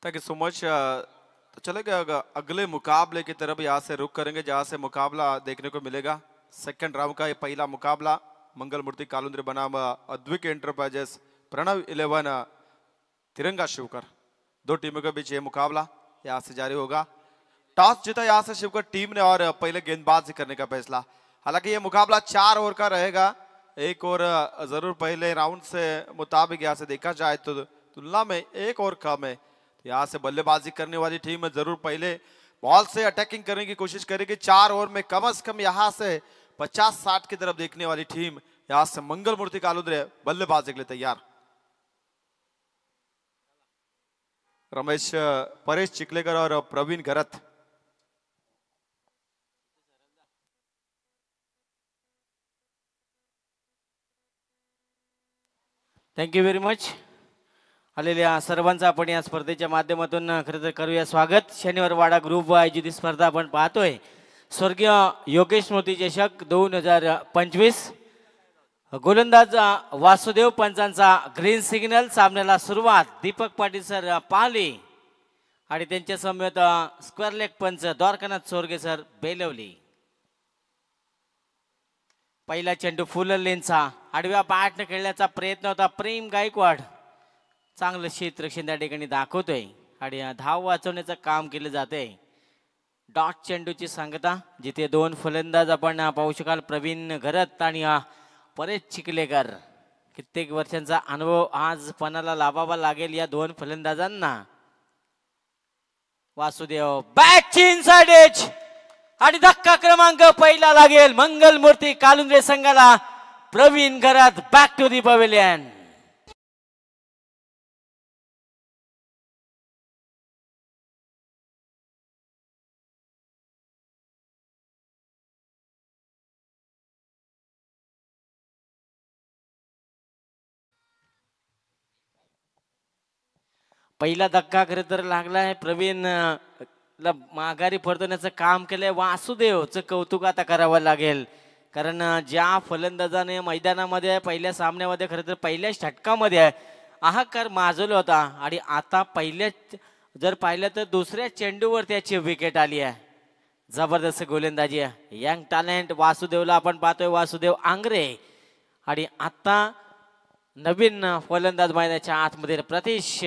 Thank you so much. तो चलेगा अगले मुकाबले की तरफ यहाँ से रुख करेंगे जहाँ से मुकाबला देखने को मिलेगा। सेकंड राउंड का ये पहला मुकाबला मंगल मूर्ति कालुंद्रे बनाम अद्विक एंटरप्राइजेस प्रणव 11 तिरंगा शिवकर। दो टीमों के बीच ये मुकाबला यहाँ से जारी होगा। टॉस जीता यहाँ से शिवकर टीम ने और पहले गेंदबाजी करने का फैसला। हालांकि ये मुकाबला 4 ओवर का रहेगा। एक ओवर जरूर पहले राउंड से मुताबिक यहाँ से देखा जाए तो तुलना में एक ओवर कम है। तो यहाँ से बल्लेबाजी करने वाली टीम जरूर पहले बॉल से अटैकिंग करने की कोशिश करेगी। 4 ओवर में कम से कम यहाँ से 50-60 की तरफ देखने वाली टीम यहाँ से मंगल मूर्ति कालुंद्रे बल्लेबाजी के लिए तैयार। रमेश परेश चिखलेकर और Pravin Gharat. Thank you very much. आलेल्या सर्वांचं आपण या स्पर्धेच्या माध्यमातून खरं तर करूया स्वागत. शनिवार वाडा ग्रुप आयोजित ही स्पर्धा आपण पाहतोय. स्वर्गीय योगेश स्मृती चषक 2025. गोलंदाज वासुदेव पंचांचा ग्रीन सिग्नल. सामन्याला सुरुवात. दीपक पाटील सर पाली आणि त्यांच्या समवेत स्क्वेअर लेग पंच द्वारकानाथ सोरगे सर बेलवली. पहिला चेंडू फुल लेनचा आडव्या बॅटने खेळण्याचा प्रयत्न होता. प्रेम गायकवाड चांगलं क्षेत्ररक्षण त्या ठिकाणी दाखवतोय आणि धाव वाचवण्याचं काम केलं जाते. डॉट चेंडूची सांगता जिथे दोन फलंदाज आपण पाहू शकाल. प्रवीण घरत आणि परेश चिखलेकर. कित्येक वर्षांचा अनुभव आज पणाला लावावा लागेल या दोन फलंदाजांना. वासुदेव बॅटची इनसाइड एज आणि धक्का क्रमांक पहिला लागेल मंगल मूर्ती कालुंद्रे संघाला. प्रवीण घरात बॅक टू दी पवेलियन. पहिला धक्का खरं तर लागलाय. प्रवीण ला माघारी परतवण्याचं काम केलंय. वासुदेवचं कौतुक आता करावं लागेल कारण ज्या फलंदाजाने मैदानामध्ये पहिल्या सामन्यामध्ये खरं तर पहिल्या षटकामध्ये हाहाकार माजवला होता आणि आता पहिल्या जर पाहिलं तर दुसऱ्या चेंडूवर त्याची विकेट आली आहे. जबरदस्त गोलंदाजी आहे. यंग टॅलेंट वासुदेवला आपण पाहतोय. वासुदेव आंग्रे आणि आता नवीन फलंदाज मैदानाच्या आतमध्ये प्रतीश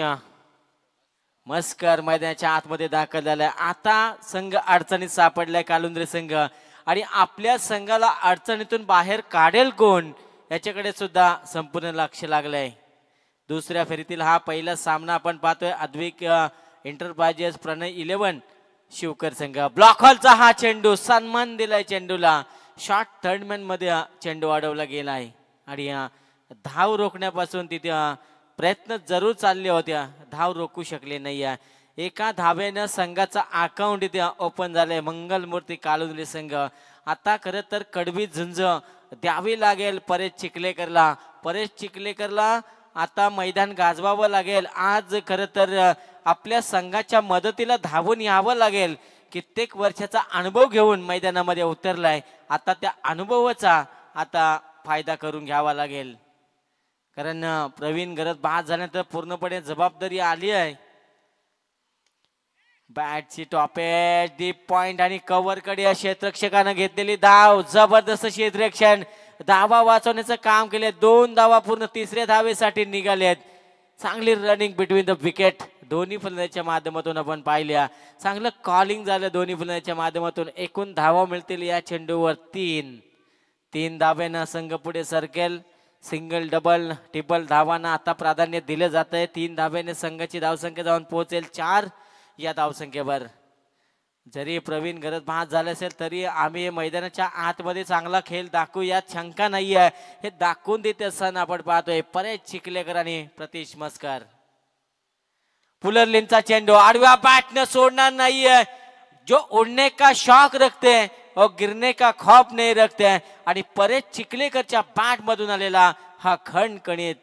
मस्कर मैदानाच्या आतमध्ये दाखल झालाय. आता संघ अडचणीत सापडलाय कालुंद्रे संघ आणि आपल्या संघाला अडचणीतून बाहेर काढेल कोण याच्याकडे सुद्धा संपूर्ण लक्ष लागलंय. दुसऱ्या फेरीतील हा पहिला सामना आपण पाहतोय. अद्विक एंटरप्राइजेस प्रणय 11 शिवकर संघ. ब्लॉक हॉलचा हा चेंडू सन्मान दिलाय चेंडूला. शॉर्ट थर्डमॅन मध्ये चेंडू अडवला गेलाय आणि धाव रोखण्यापासून तिथे प्रयत्न जरूर चालले होत्या. धाव रोखू शकले नाही. एका धावेनं संघाचा अकाउंट इथे ओपन झालंय मंगल मूर्ती कालुंद्रे संघ. आता खरं तर कडवी झुंज द्यावी लागेल परेश चिखलेकरला. परेश चिखलेकरला आता मैदान गाजवावं लागेल. आज खरं तर आपल्या संघाच्या मदतीला धावून यावं लागेल. कित्येक वर्षाचा अनुभव घेऊन मैदानामध्ये उतरलाय. आता त्या अनुभवाचा आता फायदा करून घ्यावा लागेल कारण प्रवीण घरात बाद झाल्यानंतर पूर्णपणे जबाबदारी आली आहे. बॅटची टॉपेज डीप पॉइंट आणि कव्हर कडे या क्षेत्ररक्षकानं घेतलेली धाव. जबरदस्त क्षेत्ररक्षण. धावा वाचवण्याचं काम केले. 2 धावा पूर्ण तिसऱ्या धावेसाठी निघालेत. चांगली रनिंग बिटवीन द विकेट दोन्ही फलंदाजाच्या माध्यमातून आपण पाहिल्या. चांगलं कॉलिंग झालं दोन्ही फलंदाजाच्या माध्यमातून. एकूण धावा मिळतील या चेंडूवर 3 धाव्यानं संघ पुढे सरकेल. सिंगल डबल ट्रिपल धावांना आता प्राधान्य दिले जात आहे. 3 धाव्याने संघाची धावसंख्या जाऊन पोहोचेल 4 या धावसंख्येवर. जरी प्रवीण घरात बाद झाले असेल तरी आम्ही मैदानाच्या आतमध्ये चांगला खेळ दाखवू यात शंका नाही आहे. हे दाखवून देत असताना आपण पाहतोय परेश चिखलेकर आणि प्रतीश मस्कर. पुलरलिनचा चेंडू आडव्या बॅटने सोडणार नाहीये. जो उड़ने का शौक रखते हैं और गिरने का खौफ नहीं रखते हैं आणि परेश चिखलेकरच्या बॅट मधून आलेला हा खणखणीत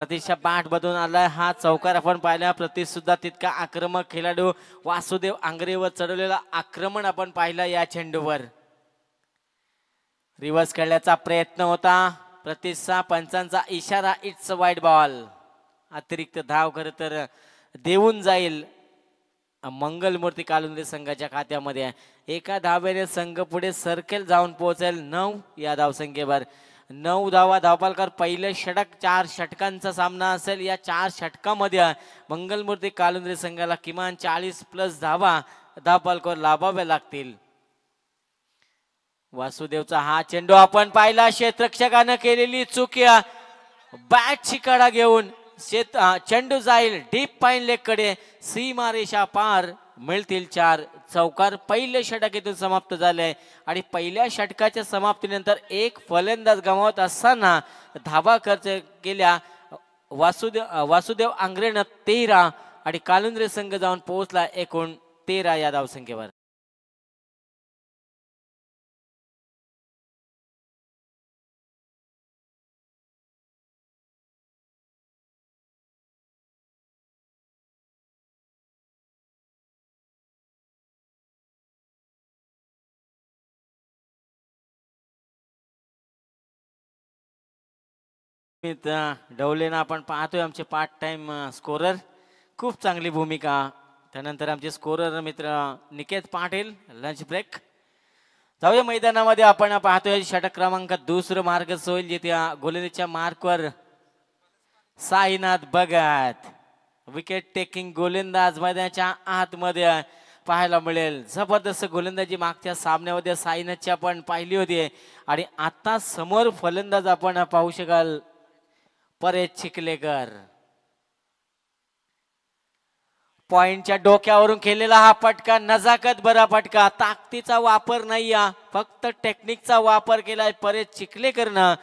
प्रतीक्षा पाठ बदलून आलाय. हा चौकार आपण पाहिला. प्रतीश सुद्धा तितका आक्रमक खेळाडू. वासुदेव आंग्रेवर चढवलेला आक्रमण आपण पाहिला या चेंडूवर. रिव्हर्स खेळण्याचा प्रयत्न होता. प्रतीशचा पंचांचा इशारा, इट्स वाईड बॉल. अतिरिक्त धाव खरं तर देऊन जाईल मंगलमूर्ती कालुंद्रे संघाच्या खात्यामध्ये. एका धावेने संघ पुढे सर्केल जाऊन पोहोचेल 9 या धावसंख्येवर. 9 धावा धावपालकर. पहिले षटक 4 षटकांचा सामना असेल. या 4 षटकामध्ये मंगलमूर्ती कालुंद्रे संघाला किमान 40+ धावा धावपालकर लाभाव्या लागतील. वासुदेवचा हा चेंडू आपण पाहिला. क्षेत्ररक्षकानं केलेली चूक. बॅटची कडा घेऊन चेंडू जाईल डीप पाईन लेग कडे. सीमारेषा पार. मिळतील 4 चौकार. पहिले षटक इथून समाप्त झाले आणि पहिल्या षटकाच्या समाप्तीनंतर एक फलंदाज गमावत असताना धावा खर्च केल्या वासुदेव आंग्रेनं 13 आणि कालुंद्रे संघ जाऊन पोहोचला एकूण 13 या धावसंख्येवर. डवलेना आपण पाहतोय आमचे पार्ट टाइम स्कोरर. खूप चांगली भूमिका. त्यानंतर आमचे स्कोरर मित्र निकेत पाटील. Lunch break. जाऊया मैदानामध्ये. आपण पाहतोय षटक क्रमांक 2 मार्ग होईल जिथे गोलंदाजीच्या मार्कवर साईनाथ भगत विकेट टेकिंग गोलंदाज मैदानाच्या आतमध्ये पाहायला मिळेल. जबरदस्त गोलंदाजी मागच्या सामन्यामध्ये साईनाथची आपण पाहिली होती आणि आता समोर फलंदाज आपण पाहू शकाल परेश चिखलेकर. पॉइंटच्या डोक्यावरून खेळलेला हा फटका नजाकत भरा फटका. ताकदीचा वापर नाही, फक्त टेक्निकचा वापर केलाय परेश चिखलेकरनं.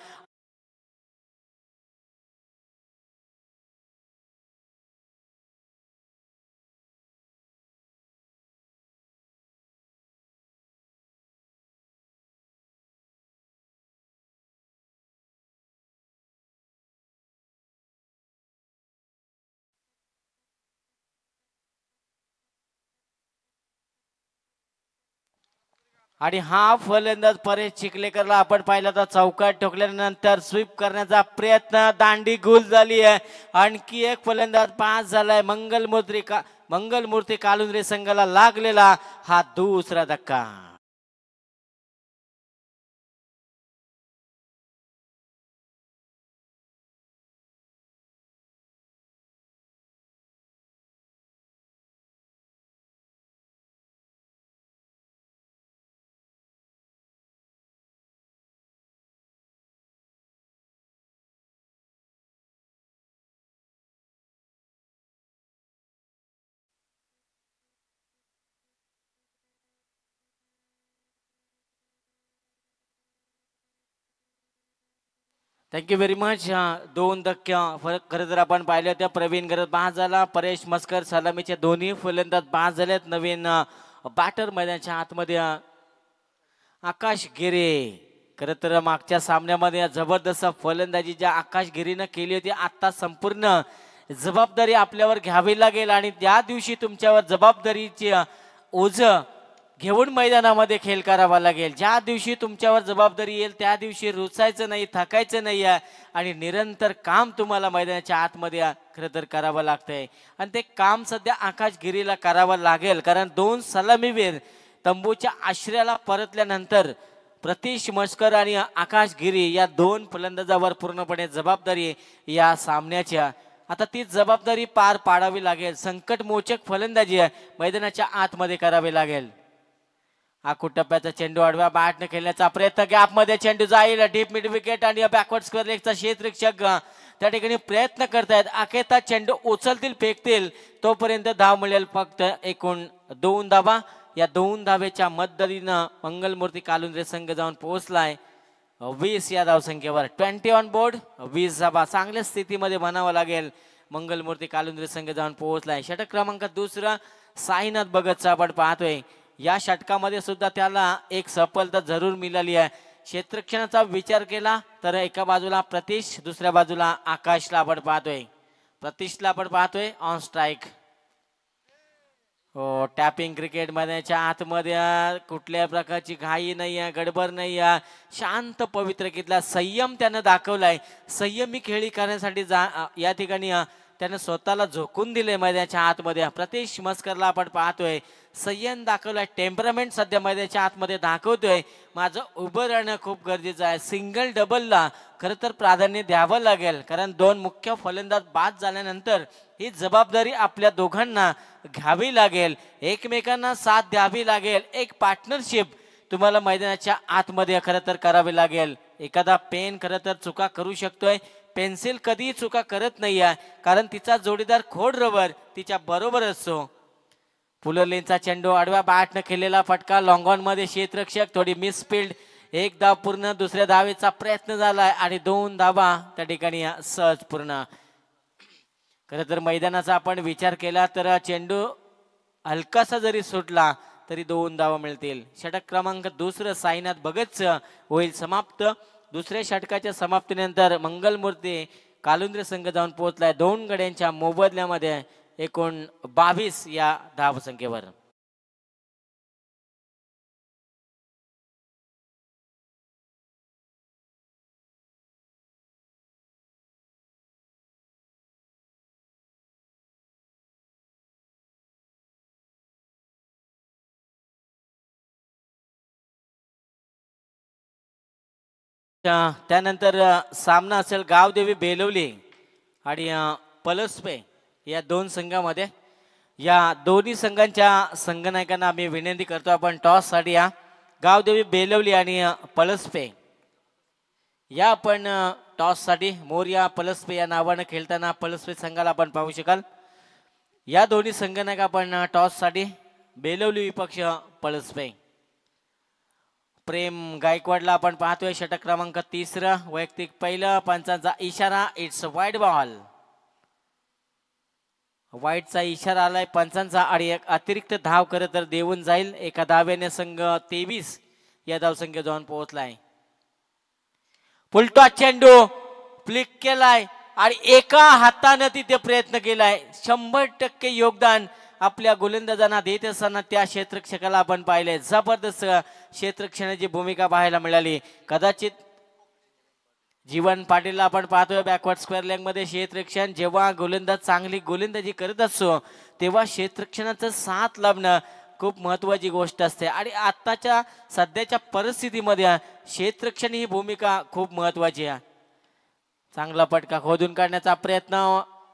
आणि हा फलंदाज परेश चिखलेकरला आपण पाहिला तर चौकात ठोकल्यानंतर स्वीप करण्याचा प्रयत्न. दांडी गुल झाली आहे. आणखी एक फलंदाज पास झालाय. मंगलमूर्ती कालुंद्रे संघाला लागलेला हा दुसरा धक्का. Thank you very much. 2 धक्क्या फरक खरं तर आपण पाहिलं त्या प्रवीण गरज बाद झाला. परेश मस्कर सलामीचे दोन्ही फलंदाज बाद झालेत. नवीन बॅटर मैदानाच्या आतमध्ये आकाश गिरे. खरं तर मागच्या सामन्यामध्ये जबरदस्त फलंदाजी ज्या आकाश गिरीनं केली होती आता संपूर्ण जबाबदारी आपल्यावर घ्यावी लागेल आणि त्या दिवशी तुमच्यावर जबाबदारीची ओझ घेऊन मैदानामध्ये खेळ करावा लागेल. ज्या दिवशी तुमच्यावर जबाबदारी येईल त्या दिवशी रुचायचं नाही, थकायचं नाही आणि निरंतर काम तुम्हाला मैदानाच्या आतमध्ये खरं तर करावं लागतंय. आणि ते काम सध्या आकाश गिरीला करावं लागेल कारण 2 सलामीवीर तंबूच्या आश्रयाला परतल्यानंतर प्रतीश मस्कर आणि आकाश गिरी या 2 फलंदाजावर पूर्णपणे जबाबदारी या सामन्याच्या. आता ती जबाबदारी पार पाडावी लागेल. संकटमोचक फलंदाजी मैदानाच्या आतमध्ये करावी लागेल. आखू टप्प्याचा चेंडू आडव्या बॅटने खेळण्याचा प्रयत्न. गॅपमध्ये चेंडू जाईल. डीप मिड विकेट आणि बॅकवर्ड स्क्वेअर लेगचा क्षेत्ररक्षक त्या ठिकाणी प्रयत्न करतायत. अखेरचा चेंडू उचलतील, फेकतील तोपर्यंत धाव मिळेल फक्त एकूण 2 धावा. या 2 धावेच्या मदतीनं मंगलमूर्ती कालुंद्रे संघ जाऊन पोहोचलाय 20 या धावसंख्येवर. 20 ऑन बोर्ड, 20 धावा. चांगल्या स्थितीमध्ये म्हणावं लागेल मंगलमूर्ती कालुंद्रे संघ जाऊन पोहोचलाय. षटक क्रमांक 2 साईनाथ भगतचा आपण पाहतोय. या षटकामध्ये सुद्धा त्याला एक सफलता जरूर मिळाली आहे. क्षेत्ररक्षणाचा विचार केला तर एका बाजूला प्रतीश, दुसऱ्या बाजूला आकाशला आपण पाहतोय. प्रतीशला आपण पाहतोय ऑन स्ट्राईक. हो, टॅपिंग क्रिकेट मैदानाच्या आतमध्ये कुठल्या प्रकारची घाई नाही आहे, गडबड नाही आहे, शांत पवित्र कितला संयम त्यानं दाखवलाय. संयमी खेळी करण्यासाठी या ठिकाणी त्यानं स्वतःला झोकून दिले मैदानाच्या आतमध्ये. प्रतीश मस्करला आपण पाहतोय संयम दाखवलाय, टेम्परामेंट सध्या मैदानाच्या आतमध्ये दाखवतोय. माझं उभं राहणं खूप गरजेचं आहे. सिंगल डबलला खरं तर प्राधान्य द्यावं लागेल, कारण दोन मुख्य फलंदाज बाद झाल्यानंतर ही जबाबदारी आपल्या दोघांना घ्यावी लागेल, एकमेकांना साथ द्यावी लागेल. एक पार्टनरशिप तुम्हाला मैदानाच्या आतमध्ये खरं तर करावी लागेल. एखादा पेन खरं तर चुका करू शकतोय, पेन्सिल कधीही चुका करत नाही आहे, कारण तिचा जोडीदार खोड रबर तिच्या बरोबर असतो. पुलरलेनचा चेंडू आडव्या बॅटनं केलेला फटका लॉंगॉन मध्ये क्षेत्ररक्षक थोडी मिस फील्ड. एक धाव पूर्ण, दुसऱ्या धावेचा प्रयत्न झालाय आणि 2 धावा त्या ठिकाणी सहज पूर्ण. खरं तर मैदानाचा आपण विचार केला तर चेंडू हलकासा जरी सुटला तरी 2 धावा मिळतील. षटक क्रमांक दुसरं साईनाथ भगतच होईल समाप्त. दुसऱ्या षटकाच्या समाप्तीनंतर मंगलमूर्ती कालुंद्रे संघ जाऊन पोहोचलाय 2 गड्यांच्या मोबदल्यामध्ये एकूण 22 या धावसंख्येवर. त्यानंतर सामना असेल गावदेवी बेलवली आणि पलसपे या 2 संघामध्ये. या दोन्ही संघांच्या संघनायकांना आम्ही विनंती करतो आपण टॉस साठी या गावदेवी बेलवली आणि पलसपे या आपण टॉस साठी मोर्या पलसपे या नावाने खेळताना पलसपे संघाला आपण पाहू शकाल. या दोन्ही संघनायक आपण टॉस साठी बेलवली विपक्ष पलसपे. प्रेम गायकवाडला आपण पाहतोय षटक क्रमांक 3 वैयक्तिक पहिलं. पंचांचा इशारा, इट्स वाईड बॉल. वाईटचा इशारा आलाय पंचांचा आणि एक अतिरिक्त धाव खरं तर देऊन जाईल. एका धावेने संघ 23 या धावसंख्या जाऊन पोहोचलाय. पुलटा चेंडू फ्लिक केलाय आणि एका हाताने तिथे प्रयत्न केलाय. 100% योगदान आपल्या गोलंदाजांना देत असताना त्या क्षेत्ररक्षकाला आपण पाहिले. जबरदस्त क्षेत्ररक्षणाची भूमिका पाहायला मिळाली. कदाचित जीवन पाटीलला आपण पाहतोय बॅकवर्ड स्क्वेअर लेग मध्ये क्षेत्ररक्षण. जेव्हा गोलंदाज चांगली गोलंदाजी करत असतो तेव्हा क्षेत्ररक्षणाचं साथ लाभणं खूप महत्वाची गोष्ट असते आणि आताच्या सध्याच्या परिस्थितीमध्ये क्षेत्ररक्षण ही भूमिका खूप महत्वाची आहे. चांगला पटका खोदून काढण्याचा प्रयत्न,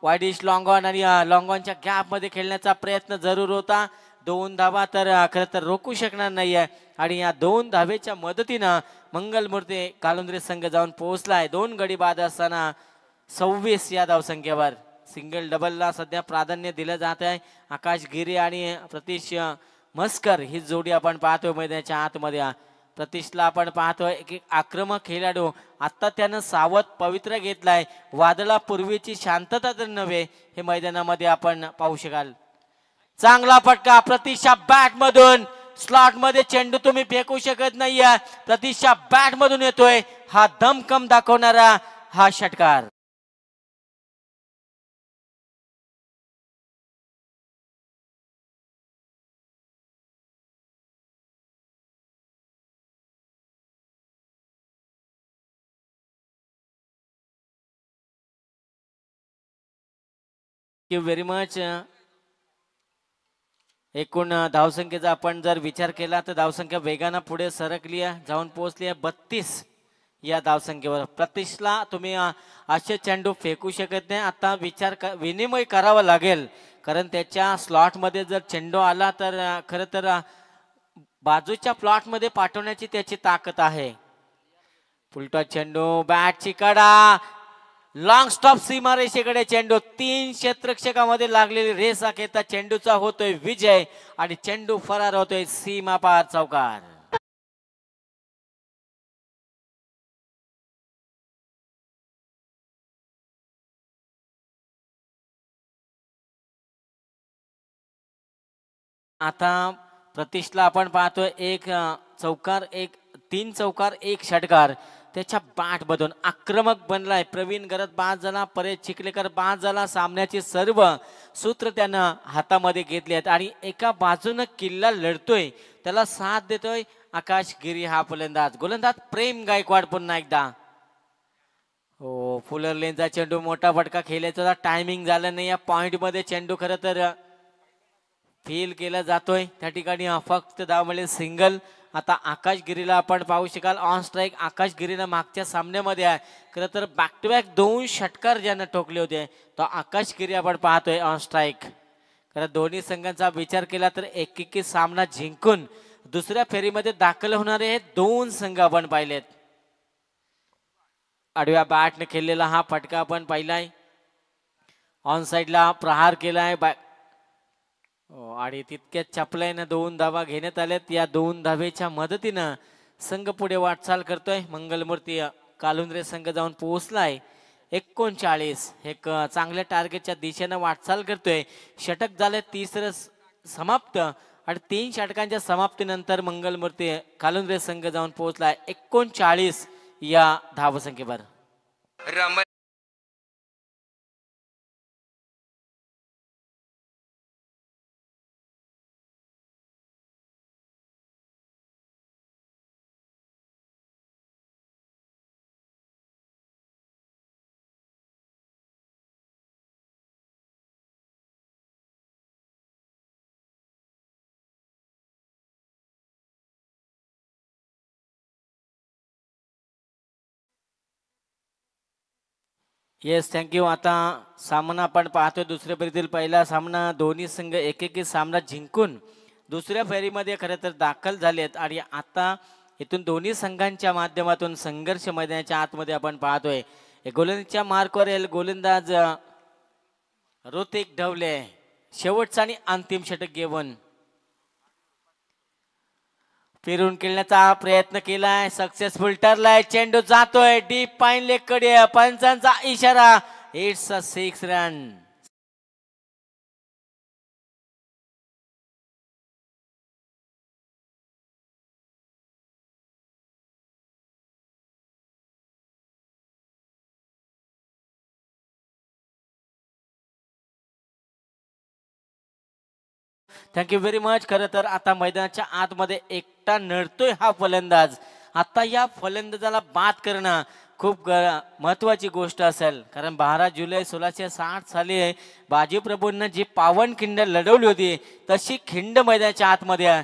वाईडिश लॉंगॉन आणि लॉंगॉनच्या गॅप मध्ये खेळण्याचा प्रयत्न जरूर होता. 2 धावा तर खरं तर रोखू शकणार नाहीये आणि या 2 धावेच्या मदतीनं मंगलमूर्ती कालुंद्रे संघ जाऊन पोहोचलाय 2 गडी बाद असताना 26 या धावसंख्येवर. सिंगल डबलला सध्या प्राधान्य दिलं जात आहे. आकाश गिरे आणि प्रतीश मस्कर ही जोडी आपण पाहतोय मैदानाच्या आतमध्ये. प्रतीशला आपण पाहतोय एक आक्रमक खेळाडू. आता त्यानं सावध पवित्र घेतलाय. वादळापूर्वीची शांतता तर नव्हे हे मैदानामध्ये आपण पाहू शकाल. चांगला फटका प्रतीशच्या बॅट मधून. स्लॉट मध्ये चेंडू तुम्ही फेकू शकत नाहीये. प्रतीशच्या बॅट मधून येतोय हा दमकम दाखवणारा हा षटकार. Very much. एकूण धावसंख्येचा आपण जर विचार केला तर धावसंख्या वेगानं पुढे सरकली आहे, जाऊन पोहोचली आहे 32 या धावसंख्येवर. प्रतीशला तुम्ही असे चेंडू फेकू शकत नाही. आता विनिमय करावा लागेल, कारण त्याच्या स्लॉट मध्ये जर चेंडू आला तर खरं तर बाजूच्या प्लॉट मध्ये पाठवण्याची त्याची ताकद आहे. पुलटा चेंडू, बॅटची कडा, लॉंग स्टॉप सीमारेषेकडे चेंडू. 3 क्षेत्ररक्षकामध्ये लागलेली रेस आखेता चेंडूचा होतोय विजय आणि चेंडू फरार होतोय सीमा पार चौकार. आता प्रतीशला आपण पाहतोय एक चौकार, एक 3 चौकार 1 षटकार त्याच्या बॅट मधून आक्रमक बनलाय. प्रवीण गरत बाद झाला, परेश चिखलेकर बाद झाला. सामन्याचे सर्व सूत्र त्यानं हातामध्ये घेतले आहेत आणि एका बाजूनं किल्ला लढतोय, त्याला साथ देतोय आकाश गिरी हा फलंदाज. गोलंदाज प्रेम गायकवाड पुन्हा एकदा. हो, फुलर लेनचा चेंडू मोठा फटका खेळायचा टायमिंग झालं नाही. या पॉइंट मध्ये चेंडू खरं तर फील केला जातोय. त्या ठिकाणी फक्त धाव मिळेल सिंगल. आता आकाश गिरीला आपण पाहू शकाल ऑन स्ट्राईक. आकाश गिरीनं मागच्या सामन्यामध्ये आहे खरं तर बॅक टू बॅक 2 षटकार ज्यानं ठोकले होते, तो आकाश गिरी आपण पाहतोय ऑन स्ट्राईक. खरं दोन्ही संघांचा विचार केला तर एकेकी सामना जिंकून दुसऱ्या फेरीमध्ये दाखल होणारे हे 2 संघ आपण पाहिलेत. आडव्या बॅटने खेळलेला हा फटका आपण पाहिलाय. ऑन साइडला प्रहार केलाय आणि तितक्याच चपलाईनं 2 धावा घेण्यात आल्यात. या 2 धावेच्या मदतीनं संघ पुढे वाटचाल करतोय. मंगलमूर्ती कालुंद्रे संघ जाऊन पोहोचलाय 39. एक चांगल्या टार्गेटच्या दिशेनं वाटचाल करतोय. षटक झाले 3रं समाप्त आणि 3 षटकांच्या समाप्तीनंतर मंगलमूर्ती कालुंद्रे संघ जाऊन पोहोचलाय 39 या धावसंख्येवर. Yes, thank you. आता सामना आपण पाहतोय दुसऱ्या फेरीतील पहिला सामना. दोन्ही संघ एकेकी सामना जिंकून दुसऱ्या फेरीमध्ये खरं तर दाखल झालेत आणि आता इथून दोन्ही संघांच्या माध्यमातून संघर्ष मैदानाच्या आतमध्ये आपण पाहतोय. गोलंदाजच्या मार्कवर येईल गोलंदाज ऋतिक ढवले. शेवटचा आणि अंतिम षटक घेऊन फिरून खेळण्याचा प्रयत्न केलाय, सक्सेसफुल ठरलाय. चेंडू जातोय डीप पाईन लेग कडे. पंचांचा इशारा. It's a 6 run. Thank you very much. खरं तर आता मैदानाच्या आतमध्ये एकटा नडतोय हा फलंदाज. आता या फलंदाजाला बाद करणं खूप महत्वाची गोष्ट असेल, कारण 12 जुलै 1660 साली बाजीप्रभूंना जी पावन खिंड लढवली होती तशी खिंड मैदानाच्या आतमध्ये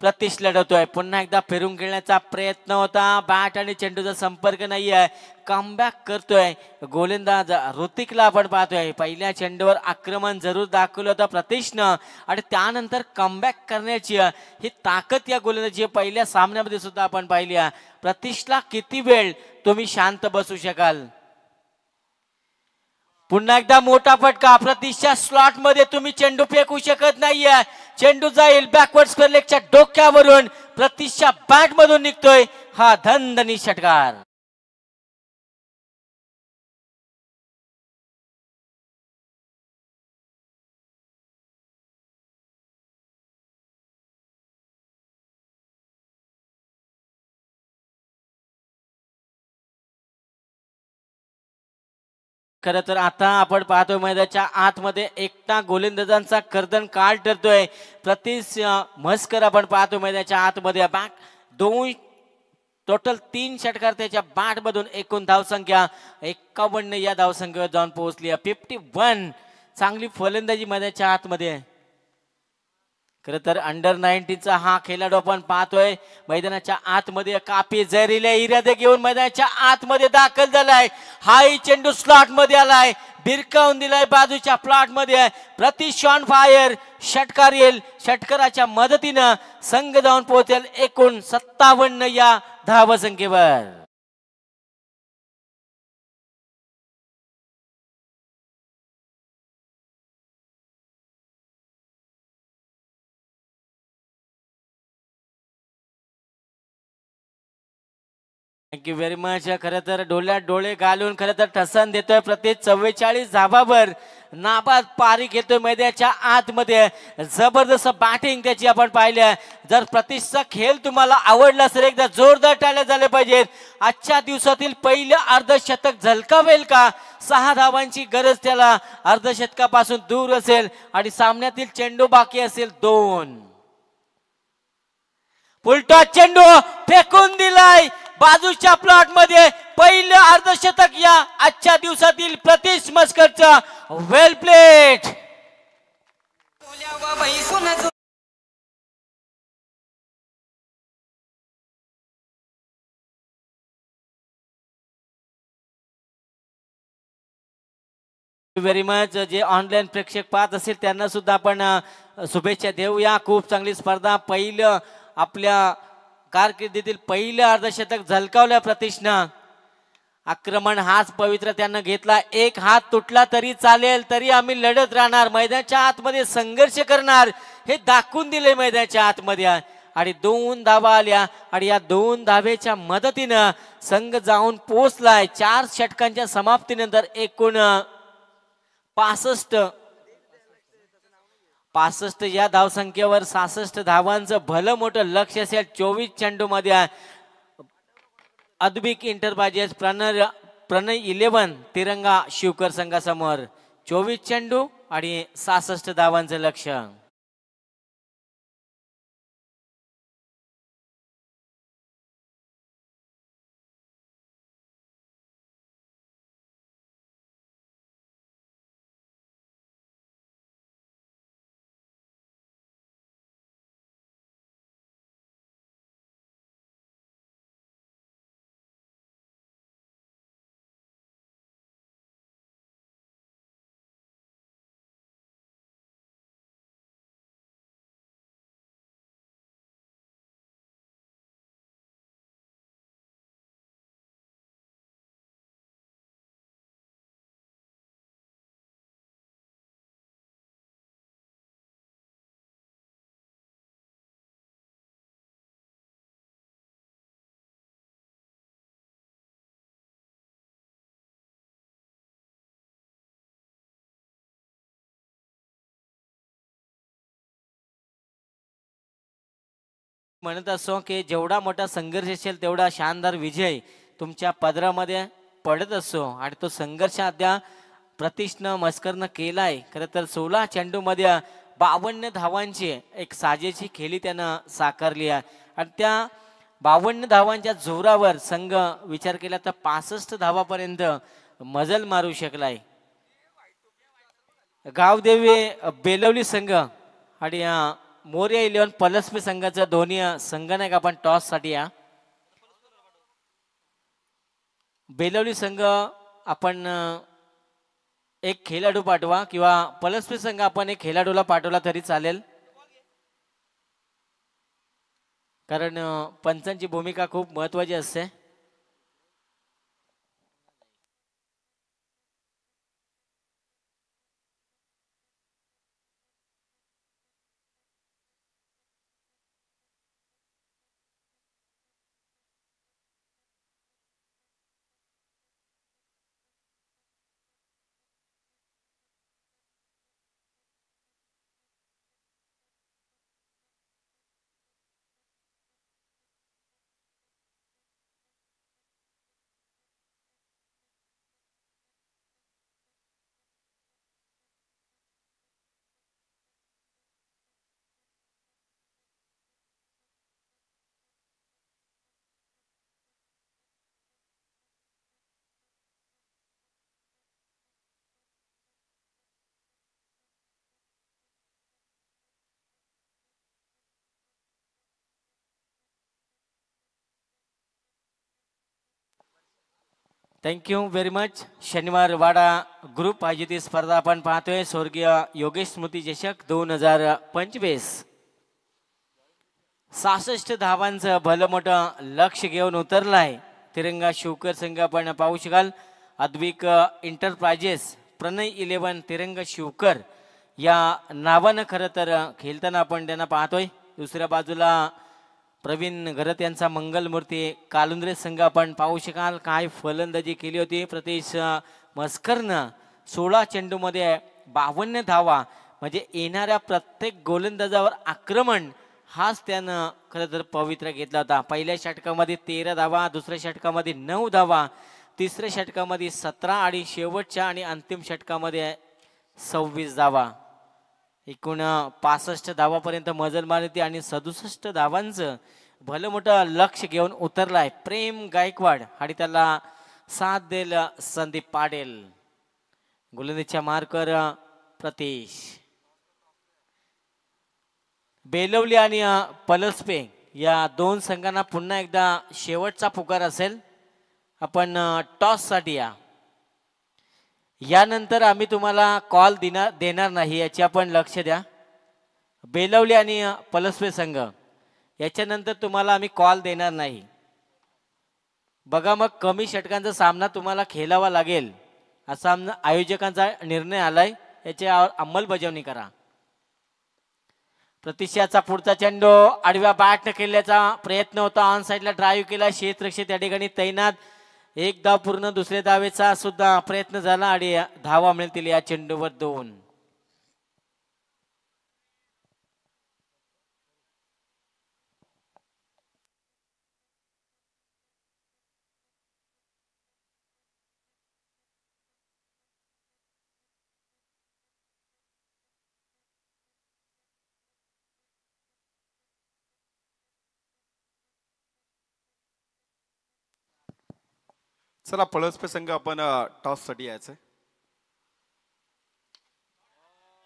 प्रतीश लढवतोय. पुन्हा एकदा फिरून खेळण्याचा प्रयत्न होता. बॅट आणि चेंडूचा संपर्क नाहीये. कमबॅक करतोय गोलंदाज ऋतिकला आपण पाहतोय. पहिल्या चेंडूवर आक्रमण जरूर दाखवलं होतं प्रतीशनं आणि त्यानंतर कमबॅक करण्याची ही ताकद या गोलंदाजी पहिल्या सामन्यामध्ये सुद्धा आपण पाहिली. प्रतीशला किती वेळ तुम्ही शांत बसू शकाल? पुन्हा एकदा मोठा फटका. प्रतीशच्या स्लॉट मध्ये तुम्ही चेंडू फेकू शकत नाहीये. चेंडू जाईल बॅकवर्ड स्क्वेअर लेगच्या डोक्यावरून. प्रतीशच्या बॅट मधून निघतोय हा धनधनी षटकार. खरं तर आता आपण पाहतोय मैदानाच्या आतमध्ये एकटा गोलंदाजांचा कर्दन काळ ठरतोय. प्रतीश म्हसकर आपण पाहतोय मैदानाच्या आतमध्ये. बॅक 2 टोटल 3 षटकार त्याच्या बॅट मधून. एकूण धावसंख्या 51 या धावसंख्येवर जाऊन पोहोचली. 51 चांगली फलंदाजी मैदानाच्या आतमध्ये. खरं तर अंडर 19चा हा खेळाडू आपण पाहतोय मैदानाच्या आतमध्ये. कापी जहरीले इरादे घेऊन मैदानाच्या आतमध्ये दाखल झालाय. हाही चेंडू स्लॉट मध्ये आलाय, भिरकावून दिलाय बाजूच्या प्लॉट मध्ये. Pratish on fire. षटकार येईल. षटकाराच्या मदतीनं संघ जाऊन पोहोचेल एकूण 57 या धावसंख्येवर. Thank you very much. खरं तर डोळ्यात डोळे घालून खरं तर ठसन देतोय प्रत्येक 44 धाबावर नाबाद पारी घेतोय मैदानाच्या आतमध्ये. जबरदस्त बॅटिंग त्याची आपण पाहिली. जर प्रतीशचा खेळ तुम्हाला आवडला असेल एकदा जोरदार टाळ्या झाल्या पाहिजेत. आजच्या दिवसातील पहिलं अर्धशतक झलकावेल का? 6 धावांची गरज त्याला अर्धशतकापासून दूर असेल आणि सामन्यातील चेंडू बाकी असेल 2. फुलटॉस चेंडू फेकून दिलाय बाजूच्या प्लॉट मध्ये. पहिलं अर्धशतक या आजच्या दिवसातील प्रतीश मस्करचा. वेल प्लेड. Very much. जे ऑनलाईन प्रेक्षक पाहत असेल त्यांना सुद्धा आपण शुभेच्छा देऊया. खूप चांगली स्पर्धा. पहिलं आपल्या कारकिर्दीतील पहिलं अर्धशतक झलकावलं प्रतीशनं. आक्रमण हाच पवित्र त्यानं घेतला. एक हात तुटला तरी चालेल, तरी आम्ही लढत राहणार, मैदानाच्या आतमध्ये संघर्ष करणार हे दाखवून दिले मैदानाच्या आतमध्ये. आणि 2 धावा आल्या आणि या 2 धावेच्या मदतीनं संघ जाऊन पोहोचलाय 4 षटकांच्या समाप्तीनंतर एकूण 65 या धावसंख्येवर 66 धावांचं भलं मोठं लक्ष असेल. 24 चेंडू मध्ये अद्विक इंटरप्राइजेस प्रणय 11 तिरंगा शिवकर संघासमोर 24 चेंडू आणि 66 धावांचं लक्ष. म्हणत असो की जेवढा मोठा संघर्ष असेल तेवढा शानदार विजय तुमच्या पदरामध्ये पडत असो. आणि तो संघर्ष अद्याप प्रतीशनं मस्करनं केलाय. खरं तर 16 चेंडूमध्ये 52 धावांची एक साजेची खेळी त्यानं साकारली आहे. आणि त्या 52 धावांच्या जोरावर संघ विचार केला तर 65 धावापर्यंत मजल मारू शकलाय. गावदेवी बेलवली संघ आणि मोर्या 11 पलसपी संघाचा दोन्ही संघनायक आपण टॉस साठी या. बेलवली संघ आपण एक खेळाडू पाठवा किंवा पलसपी संघ आपण एक खेळाडूला पाठवला तरी चालेल, कारण पंचांची भूमिका खूप महत्वाची असते. Thank you very much. शनिवार वाडा ग्रुप आयोजित स्पर्धा आपण पाहतोय. स्वर्गीय योगेश स्मृती चषक 2025. 66 धावांचं भलं मोठं लक्ष घेऊन उतरलाय तिरंगा शिवकर संघ आपण पाहू शकाल. अद्विक इंटरप्राइजेस प्रणय 11 तिरंगा शिवकर या नावानं खरं तर खेळताना आपण त्यांना पाहतोय. दुसऱ्या बाजूला प्रवीण घरत यांचा मंगलमूर्ती कालुंद्रे संघ आपण पाहू शकाल. काय फलंदाजी केली होती प्रतीश मस्करनं. 16 चेंडूमध्ये 52 धावा म्हणजे येणाऱ्या प्रत्येक गोलंदाजावर आक्रमण हाच त्यानं खरं तर पवित्रा घेतला होता. पहिल्या षटकामध्ये 13 धावा, दुसऱ्या षटकामध्ये 9 धावा, तिसऱ्या षटकामध्ये 17 आणि शेवटच्या आणि अंतिम षटकामध्ये 26 धावा. एकूण 65 धावापर्यंत मजल मारली आणि 67 धावांचं भलं मोठं लक्ष घेऊन उतरलाय प्रेम गायकवाड आणि त्याला साथ देल संदीप पाटील. गोलंदाजीच्या मार्कर प्रतीश. बेलवली आणि पलसपे या दोन संघांना पुन्हा एकदा शेवटचा पुकार असेल. आपण टॉस साठी यानंतर आम्ही तुम्हाला कॉल देणार नाही याची आपण लक्ष द्या. बेलवली आणि पलसपे संघ याच्यानंतर तुम्हाला आम्ही कॉल देणार नाही. बघा मग कमी षटकांचा सामना तुम्हाला खेळावा लागेल असा आयोजकांचा निर्णय आलाय. याच्यावर अंमलबजावणी करा. प्रतीक्षाचा पुढचा चेंडू आडव्या बॅटने खेळण्याचा प्रयत्न होता. ऑन साईडला ड्राईव्ह केला. क्षेत्ररक्षक या ठिकाणी तैनात. एक धाव पूर्ण. दुसऱ्या धावेचा सुद्धा प्रयत्न झाला आणि धावा मिळतील या चेंडूवर 2. चला पळसपे संघ आपण टॉस साठी यायचंय.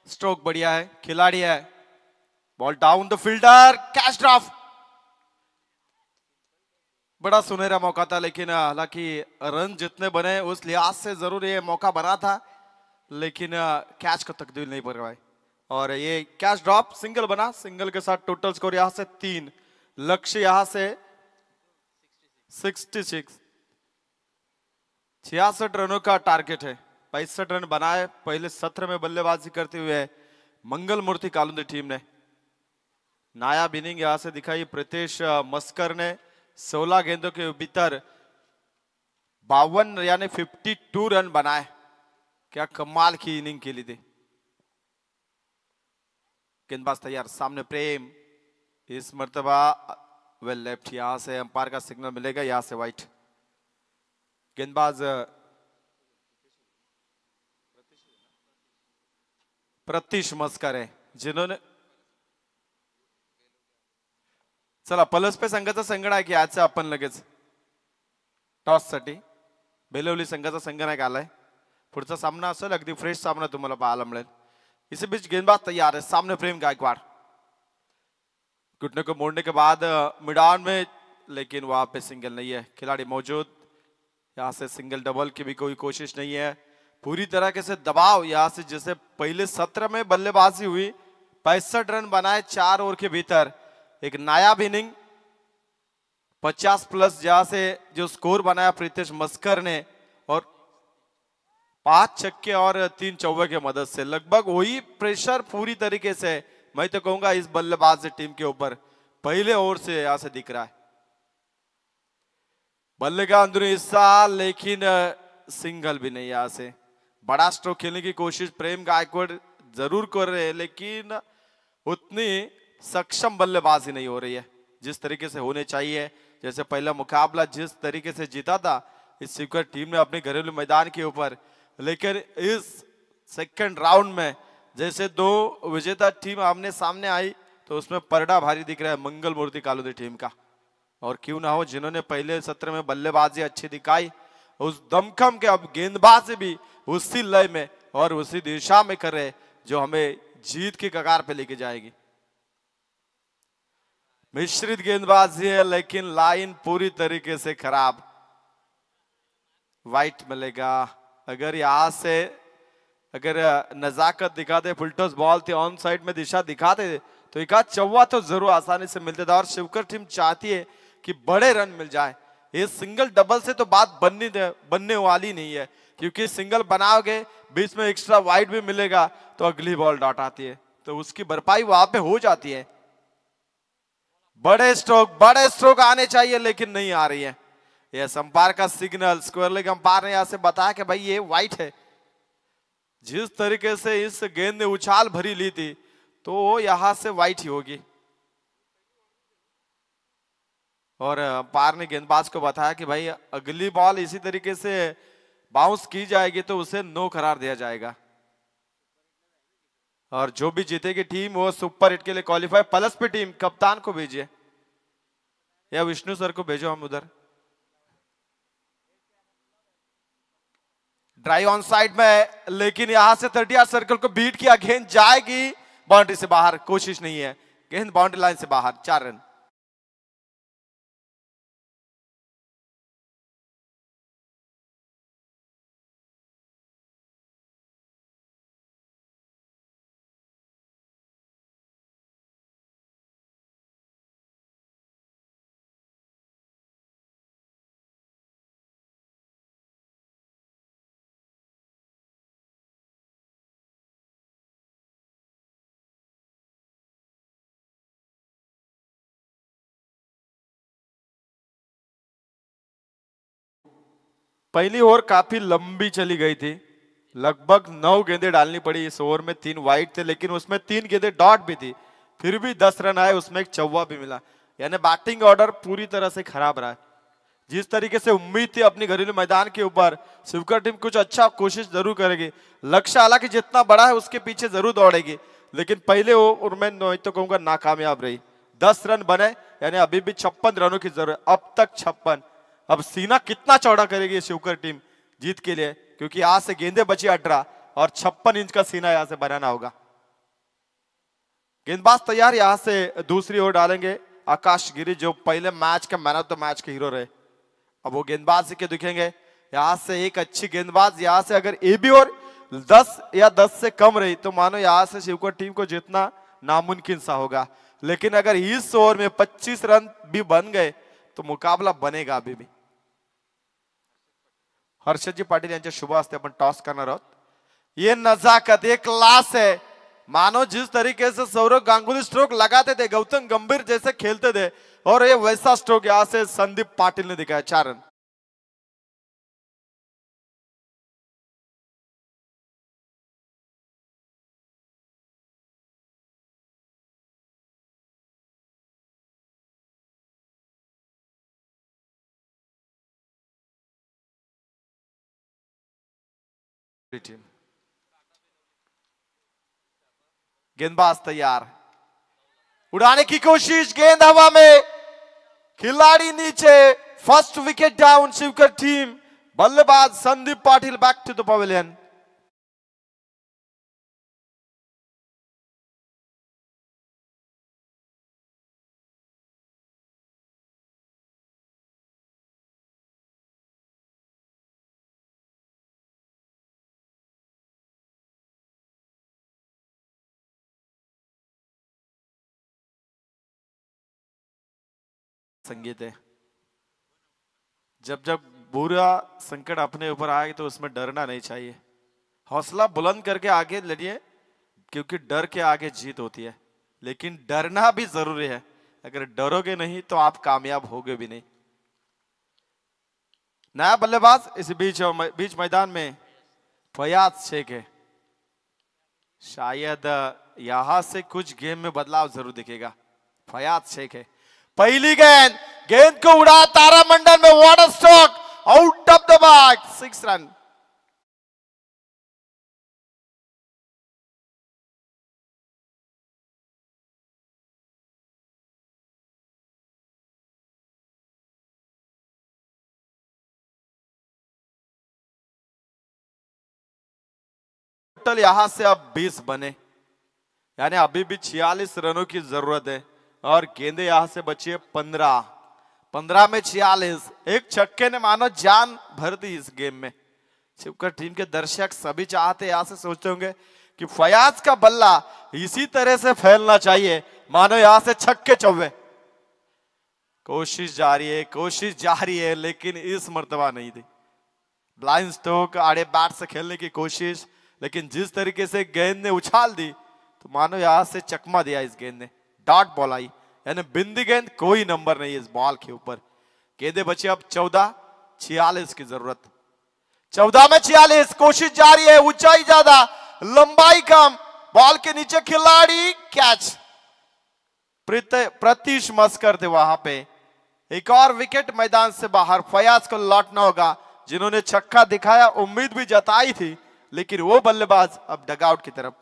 स्ट्रोक बढ़िया है, खिलाड़ी है. Ball down the fielder, catch drop. बड़ा सुनहरा मौका था लेकिन हालांकि रन जितने बने उस लिहाज से जरूर ये मौका बना था लेकिन कैच को तकदीर नहीं करवाई और ये कैच ड्रॉप सिंगल बना. सिंगल के साथ टोटल स्कोर यहां से 3. लक्ष्य यहां से 66 66 रनों का टारगेट है. 65 रन बनाए पहले सत्र में बल्लेबाजी करते हुए मंगल मूर्ति कालुंदी टीम ने. नायाब इनिंग यहां से दिखाई प्रीतेश मस्कर ने. 16 गेंदों के भीतर 52 यानी 52 रन बनाए. क्या कमाल की इनिंग खेली थी. गेंदबाज तैयार. सामने प्रेम. इस मर्तबा वेल लेफ्ट. यहां से अंपायर का सिग्नल मिलेगा. यहां से वाइट. गेंदबाज प्रतीश मस्कर है जिन्होंने. चला पलसपे संघाचा संघ आहे की आजचा आपण लगेच टॉस साठी. बेलवली संघाचा संघ नाही आलाय. पुढचा सामना असेल अगदी फ्रेश सामना तुम्हाला पाहायला मिळेल. इसी बीच गेंदबाज तैयार है. सामने प्रेम गायकवाड़. घुटने को मोड़ने के बाद मिडान में लेकिन वहां पे सिंगल नहीं है. खिलाड़ी मौजूद. यहाँ से सिंगल डबल की भी कोई कोशिश नहीं है. पूरी तरह से दबाव यहाँ से जैसे पहले सत्र में बल्लेबाजी हुई. 65 रन बनाए 4 ओवर के भीतर. एक नायाब इनिंग 50+ जहां से जो स्कोर बनाया प्रीतेश मस्कर ने और 5 छक्के और 3 चौके की मदद से लगभग वही प्रेशर पूरी तरीके से मैं तो कहूंगा इस बल्लेबाज टीम के ऊपर पहले ओवर से यहां से दिख रहा है. बल्ले का अंदरूनी हिस्सा लेकिन सिंगल भी नहीं. यहां से बड़ा स्ट्रोक खेलने की कोशिश प्रेम गायकवाड़ जरूर कर रहे हैं लेकिन उतनी सक्षम बल्लेबाजी नहीं हो रही है जिस तरीके से होने चाहिए. जैसे पहला मुकाबला जिस तरीके से जीता था इस स्वीकर टीम ने अपने घरेलू मैदान के ऊपर, लेकिन इस सेकंड राउंड में जैसे 2 विजेता टीम आमने सामने आई तो उसमें परडा भारी दिख रहा है मंगल मूर्ति कालुंदी टीम का. और क्यों ना हो जिन्होंने पहले सत्र में बल्लेबाजी अच्छी दिखाई उस दमखम के अब गेंदबाज भी उसी लय में और उसी दिशा में कर रहे जो हमें जीत की कगार पे लेके जाएगी. मिश्रित गेंदबाजी है लेकिन लाइन पूरी तरीके से खराब. वाइट मिलेगा. अगर यहां से अगर नजाकत दिखाते फुलटॉस बॉल थी ऑन साइड में दिशा दिखाते तो एक आध चौवा तो जरूर आसानी से मिलते था. और शिवकर टीम चाहती है कि बड़े रन मिल जाए. ये सिंगल डबल से तो बात बनने वाली नहीं है क्योंकि सिंगल बनाओगे बीच में एक्स्ट्रा वाइड भी मिलेगा तो अगली बॉल डॉट आती है तो उसकी भरपाई वहां पे हो जाती है. बड़े स्ट्रोक आने चाहिए लेकिन नहीं आ रही है. यह अंपायर का सिग्नल स्क्वायर लेग अंपायर ने यहां से बताया कि भाई ये वाइट है. जिस तरीके से इस गेंद ने उछाल भरी ली थी तो यहां से वाइट ही होगी। और अंपायर ने गेंदबाज को बताया कि भाई अगली बॉल इसी तरीके से बाउंस की जाएगी तो उसे नो करार दिया जाएगा और जो भी जीतेगी टीम वो सुपर हिट के लिए क्वालिफाई। प्लस पे टीम कप्तान को भेजिए या विष्णु सर को भेजो, हम उधर ड्राइव ऑन साइड में, लेकिन यहां से 30 सर्कल को बीट किया, गेंद जाएगी बाउंड्री से बाहर, कोशिश नहीं है, गेंद बाउंड्री लाइन से बाहर, 4 रन। पहली ओवर काफी लंबी चली गई थी, लगभग 9 गेंदें डालनी पड़ी इस ओवर में, 3 वाइड थे लेकिन उसमें 3 गेंदें डॉट भी थी, फिर भी 10 रन आए, उसमें एक चौवा भी मिला। यानी बैटिंग ऑर्डर पूरी तरह से खराब रहा है। जिस तरीके से उम्मीद थी अपनी घरेलू मैदान के ऊपर शिवकर टीम कुछ अच्छा कोशिश जरूर करेगी, लक्ष्य हालांकि जितना बड़ा है उसके पीछे जरूर दौड़ेगी, लेकिन पहले ओवर में नहीं तो कहूंगा नाकामयाब रही। 10 रन बने, यानी अभी भी 56 रनों की जरूरत, अब तक 56। अब सीना कितना चौड़ा करेगी शिवकर टीम जीत के लिए, क्योंकि यहां से गेंदें बची 18 और 56 इंच का सीना यहां से बनाना होगा। गेंदबाज तैयार, यहां से दूसरी ओवर डालेंगे आकाश गिरी, जो पहले match K man of the match K hero रहे। अब वो गेंदबाज के दिखेंगे, यहां से एक अच्छी गेंदबाज, यहां से अगर ए बी ओवर 10 या 10 से कम रही तो मानो यहां से शिवकर टीम को जीतना नामुमकिन सा होगा, लेकिन अगर इस ओवर में 25 रन भी बन गए तो मुकाबला बनेगा अभी भी। हर्षदजी पाटील यांच्या शुभ हस्ते आपण टॉस करणार आहोत। ये नजाकत, ये क्लास है, मानो जिस तरीके से सौरव गांगुली स्ट्रोक लगाते थे, गौतम गंभीर जैसे खेलते थे, और ये वैसा स्ट्रोक यहां से संदीप पाटिल ने दिखाया, 4 रन। टीम गेंदबाज तैयार, उड़ाने की कोशिश, गेंद हवा में, खिलाड़ी नीचे, first wicket down Shivkar team. बल्लेबाज Sandeep Patil back to the pavilion. संगीत है, जब जब बुरा संकट अपने ऊपर आए तो उसमें डरना नहीं चाहिए, हौसला बुलंद करके आगे लड़िए, क्योंकि डर के आगे जीत होती है, लेकिन डरना भी जरूरी है। अगर डरोगे नहीं तो आप कामयाब होगे भी नहीं। नया बल्लेबाज इस बीच मैदान में फयाज शेख है, शायद यहां से कुछ गेम में बदलाव जरूर दिखेगा। फयाज शेख है, पहली गेंद, गेंद को उड़ा तारामंडल में, water stroke, out of the mark, 6 run. Total यहां से अब 20 बने, यानी अभी भी 46 रनों की जरूरत है, और गेंदे यहां से बची है 15। 15 में 46, एक छक्के ने मानो जान भर दी इस गेम में। शिवकर टीम के दर्शक सभी चाहते, यहां से सोचते होंगे कि फयाज का बल्ला इसी तरह से फैलना चाहिए, मानो यहां से छक्के चौवे। कोशिश जारी है, लेकिन इस मर्तबा नहीं थी। ब्लाइंड स्ट्रोक, आड़े बैट से खेलने की कोशिश, लेकिन जिस तरीके से गेंद ने उछाल दी तो मानो यहां से चकमा दिया इस गेंद ने, डॉट बॉल आई, यानी बिंदी गेंद, कोई नंबर नहीं इस बॉल के ऊपर। गेंदे बचे अब 14, 46 की जरूरत। 14 में 46, कोशिश जारी है, ऊंचाई ज्यादा लंबाई कम, बॉल के नीचे खिलाड़ी, कैच। प्रतीश मस्कर थे वहां पे। एक और विकेट मैदान से बाहर, फयाज को लौटना होगा, जिन्होंने छक्का दिखाया, उम्मीद भी जताई थी, लेकिन वो बल्लेबाज अब डगआउट की तरफ।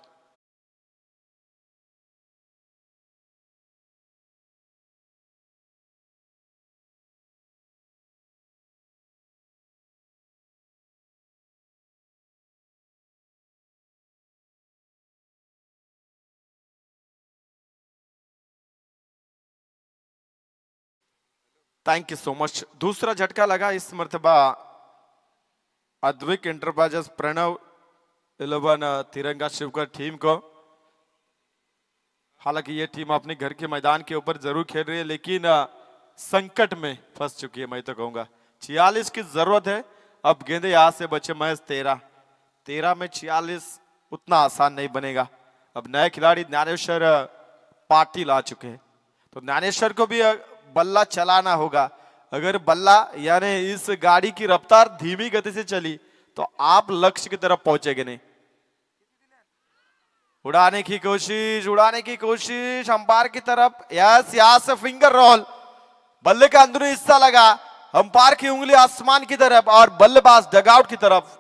Thank you so much. दूसरा झटका लगा इस मर्तबा अद्विक एंटरप्राइजेस प्रणव 11 तिरंगा शिवकर टीम को। हालांकि ये टीम अपने घर के मैदान के ऊपर जरूर खेल रही है, लेकिन संकट में फंस चुकी है। मैं तो कहूंगा 46 की जरूरत है। अब गेंदे यहां से बचे महज 13 में 46 उतना आसान नहीं बनेगा। अब नए खिलाड़ी ज्ञानेश्वर पाटिल आ चुके हैं, तो ज्ञानेश्वर को भी बल्ला चलाना होगा। अगर बल्ला यानी इस गाड़ी की रफ्तार धीमी गति से चली तो आप लक्ष्य की तरफ पहुंचेंगे नहीं। उड़ाने की कोशिश अंपायर की तरफ। यस, यहां से फिंगर रोल, बल्ले का अंदरूनी हिस्सा लगा, अंपायर की उंगली आसमान की तरफ और बल्लेबाज डगआउट की तरफ।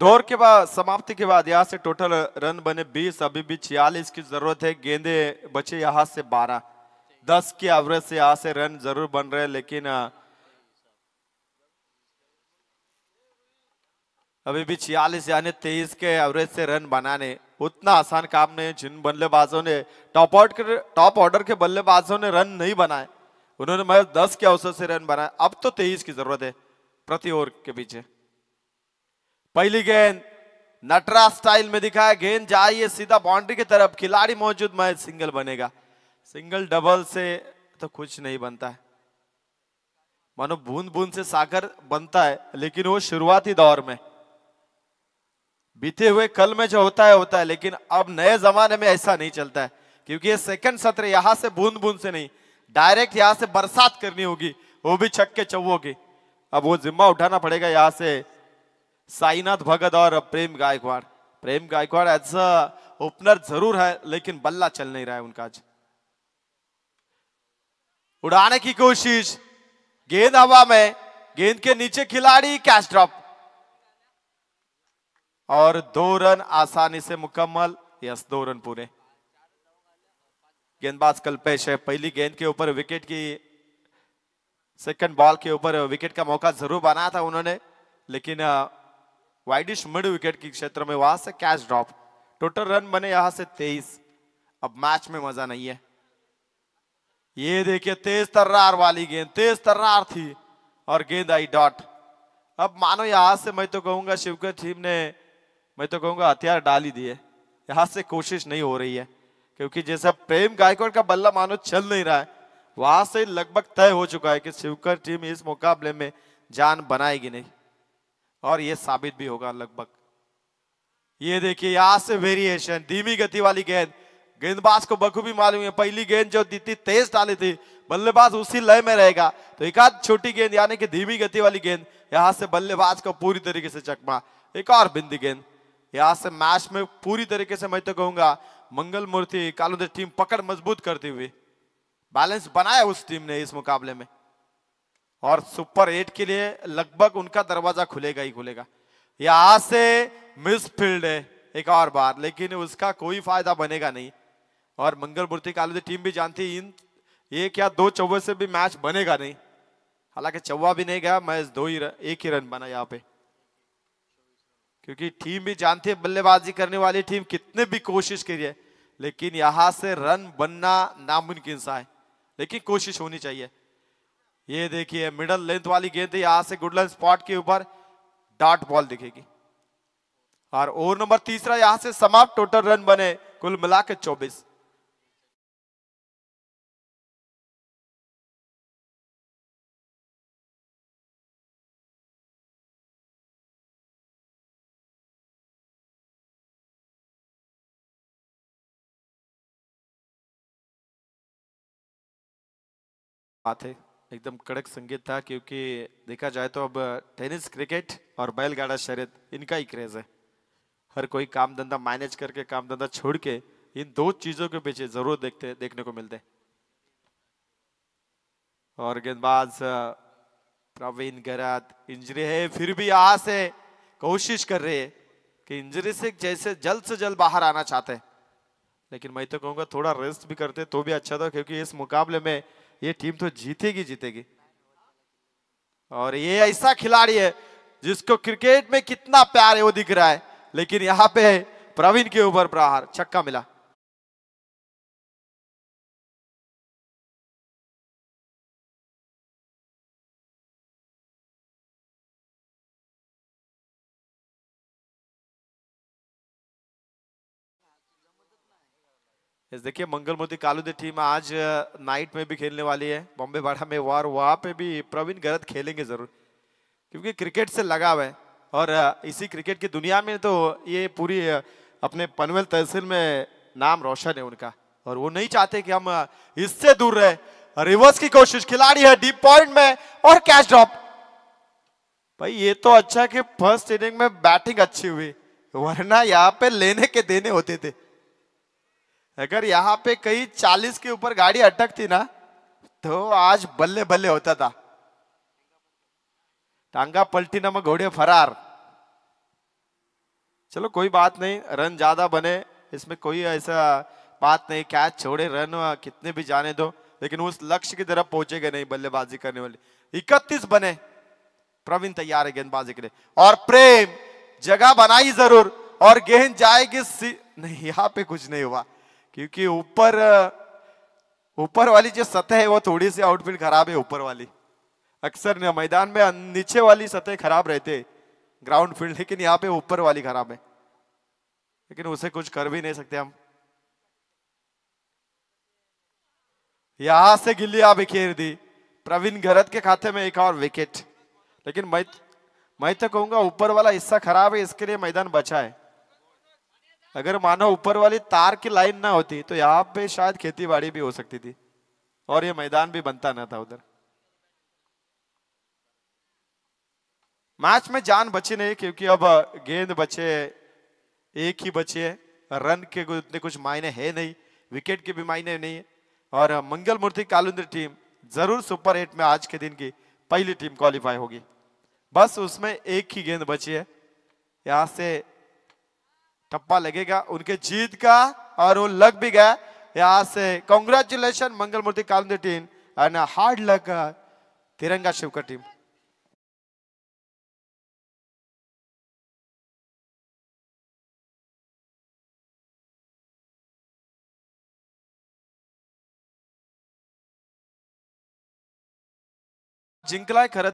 दौर के बाद, समाप्ति के बाद यहां से टोटल रन बने 20, अभी भी 46 की जरूरत है। गेंदे बचे यहां से 12, 10 के एवरेज से यहां से रन जरूर बन रहे हैं, लेकिन अभी भी 46 यानी 23 के एवरेज से रन बनाने उतना आसान काम नहीं। जिन बल्लेबाजों ने टॉप ऑर्डर के बल्लेबाजों ने रन नहीं बनाए, उन्होंने महज 10 के अवसर से रन बनाए। अब तो 23 की जरूरत है प्रति ओवर के पीछे। पहली गेंद नटराज स्टाइल में दिखाया, गेंद जाइए सीधा बाउंड्री की तरफ, खिलाड़ी मौजूद, मैच सिंगल बनेगा। सिंगल डबल से तो कुछ नहीं बनता है, मानो बूंद बूंद से सागर बनता है, लेकिन वो शुरुआती दौर में, बीते हुए कल में जो होता है, लेकिन अब नए जमाने में ऐसा नहीं चलता है, क्योंकि ये सेकंड सत्र यहां से बूंद बूंद से नहीं, डायरेक्ट यहां से बरसात करनी होगी, वो भी छक्के चौवों की। अब वो जिम्मा उठाना पड़ेगा यहां से साईनाथ भगत और प्रेम गायकवाड़ एज ओपनर जरूर है, लेकिन बल्ला चल नहीं रहा है उनका आज। उड़ाने की कोशिश, गेंद हवा में, गेंद के नीचे खिलाड़ी, कैच ड्रॉप और 2 रन आसानी से मुकम्मल। यस, 2 रन पूरे। गेंदबाज कल्पेश है, पहली गेंद के ऊपर विकेट की, सेकंड बॉल के ऊपर विकेट का मौका जरूर बनाया था उन्होंने, लेकिन वाइडिश मिड विकेट के क्षेत्र में वहां से कैच ड्रॉप। टोटल रन बने यहां से 23। अब मैच में मजा नहीं है। ये देखिए तेज तर्रार वाली गेंद, तेज तर्रार थी और गेंद आई डॉट। अब मानो यहां से मैं तो कहूंगा शिवकर टीम ने, मैं तो कहूंगा हथियार डाल ही दिए, यहां से कोशिश नहीं हो रही है, क्योंकि जैसा प्रेम गायकवाड़ का बल्ला मानो चल नहीं रहा है, वहां से लगभग तय हो चुका है कि शिवकर टीम इस मुकाबले में जान बनाएगी नहीं, और ये साबित भी होगा लगभग। ये देखिए यहां से वेरिएशन, धीमी गति वाली गेंद, गेंदबाज को बखूबी मालूम है, पहली गेंद जो दी थी तेज डाली थी, बल्लेबाज उसी लय में रहेगा, तो एक आध छोटी गेंद यानी कि धीमी गति वाली गेंद, यहां से बल्लेबाज को पूरी तरीके से चकमा। एक और बिंदी गेंद, यहां से मैच में पूरी तरीके से मैं तो कहूंगा मंगल मूर्ति कालुंद्रे टीम पकड़ मजबूत करती हुई बैलेंस बनाया उस टीम ने इस मुकाबले में, और सुपर 8 के लिए लगभग उनका दरवाजा खुलेगा ही खुलेगा। यहां से मिस फील्ड है एक और बार, लेकिन उसका कोई फायदा बनेगा नहीं, और मंगल मूर्ति कालुंद्रे टीम भी जानती है इन एक या 2 चौवे से भी मैच बनेगा नहीं। हालांकि चौवा भी नहीं गया, मैच 1 ही रन बना यहाँ पे, क्योंकि टीम भी जानती है बल्लेबाजी करने वाली टीम कितने भी कोशिश करिए, लेकिन यहां से रन बनना नामुमकिन सा है, लेकिन कोशिश होनी चाहिए। ये देखिए मिडल लेंथ वाली गेंद, यहां से गुडलैंड स्पॉट के ऊपर डॉट बॉल दिखेगी। और ओवर नंबर तीसरा यहां से समाप्त, टोटल रन बने कुल मिला के 24। बात है, एकदम कड़क संगीत था, क्योंकि देखा जाए तो अब टेनिस, क्रिकेट और बैलगाड़ा शर्यत इनका ही क्रेज है। हर कोई काम धंधा मैनेज करके, काम धंधा छोड़ के इन दो चीजों के पीछे जरूर देखने को मिलते हैं। और गेंदबाज प्रवीण गरात, इंजरी है फिर भी यहां से कोशिश कर रहे हैं कि इंजरी से जैसे जल्द से जल्द बाहर आना चाहते हैं। लेकिन मैं तो कहूंगा थोड़ा रेस्ट भी करते तो भी अच्छा था, क्योंकि इस मुकाबले में ये टीम तो जीतेगी जीतेगी। और ये ऐसा खिलाड़ी है जिसको क्रिकेट में कितना प्यार है वो दिख रहा है, लेकिन यहाँ पे प्रवीण के ऊपर प्रहार, छक्का मिला। इस देखिए मंगल मूर्ति कालूदे टीम आज नाइट में भी खेलने वाली है बॉम्बे बाड़ा में वार, वहां पे भी प्रवीण गरत खेलेंगे जरूर, क्योंकि क्रिकेट से लगाव है। और इसी क्रिकेट की दुनिया में तो ये पूरी अपने पनवेल तहसील में नाम रोशन है उनका, और वो नहीं चाहते कि हम इससे दूर रहे। रिवर्स की कोशिश, खिलाड़ी है डीप पॉइंट में और कैच ड्रॉप। भाई ये तो अच्छा कि फर्स्ट इनिंग में बैटिंग अच्छी हुई, वरना यहाँ पे लेने के देने होते थे। अगर यहाँ पे कहीं 40 के ऊपर गाड़ी अटकती ना तो आज बल्ले बल्ले होता था। टांगा पलटी ना, घोड़े फरार। चलो कोई बात नहीं, रन ज्यादा बने इसमें कोई ऐसा बात नहीं, कैच छोड़े रन कितने भी जाने दो, लेकिन उस लक्ष्य की तरफ पहुंचेगा नहीं बल्लेबाजी करने वाले। 31 बने, प्रवीण तैयार है गेंदबाजी के लिए, और प्रेम जगह बनाई जरूर, और गेंद जाएगी नहीं, यहाँ पे कुछ नहीं हुआ, क्योंकि ऊपर वाली जो सतह है वो थोड़ी सी आउटफील्ड खराब है ऊपर वाली। अक्सर मैदान में नीचे वाली सतह खराब रहते ग्राउंड फील्ड, लेकिन यहाँ पे ऊपर वाली खराब है, लेकिन उसे कुछ कर भी नहीं सकते हम। यहां से गिल्लियां बिखेर दी, प्रवीण गरत के खाते में एक और विकेट। लेकिन मैं तो कहूंगा ऊपर वाला हिस्सा खराब है, इसके लिए मैदान बचा है। अगर मानो ऊपर वाली तार की लाइन ना होती तो यहाँ पे शायद खेती बाड़ी भी हो सकती थी, और ये मैदान भी बनता ना था उधर। मैच में जान बची नहीं, क्योंकि अब गेंद बचे, एक ही बचे, रन के उतने कुछ मायने है नहीं, विकेट के भी मायने नहीं है। और मंगल मूर्ति कालुंद्री टीम जरूर सुपर 8 में आज के दिन की पहली टीम क्वालिफाई होगी। बस उसमें एक ही गेंद बची है, यहां से टप्पा लगेगा उनके जीत का, और वो लग भी गया। यहां से कांग्रेचुलेशन मंगल मूर्ति कालुंद्री टीम, एंड हार्ड लक तिरंगा शिवकर टीम। जिंकलाय खरं